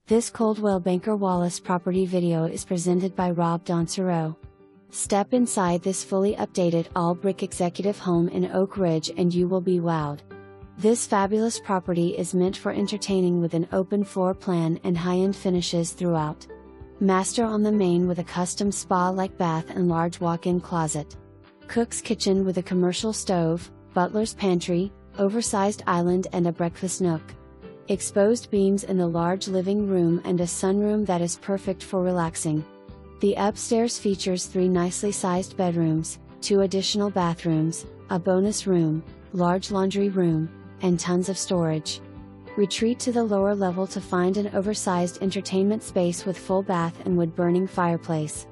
This Coldwell Banker Wallace property video is presented by Rob Doncereau. Step inside this fully updated all-brick executive home in Oak Ridge and you will be wowed. This fabulous property is meant for entertaining with an open floor plan and high-end finishes throughout. Master on the main with a custom spa-like bath and large walk-in closet. Cook's kitchen with a commercial stove, butler's pantry, oversized island and a breakfast nook. Exposed beams in the large living room and a sunroom that is perfect for relaxing. The upstairs features 3 nicely sized bedrooms, 2 additional bathrooms, a bonus room, large laundry room, and tons of storage. Retreat to the lower level to find an oversized entertainment space with full bath and wood-burning fireplace.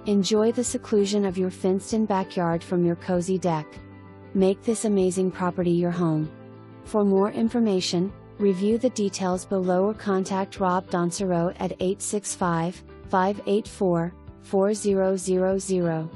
Enjoy the seclusion of your fenced-in backyard from your cozy deck. Make this amazing property your home. For more information, review the details below or contact Rob Doncereau at 865-584-4000.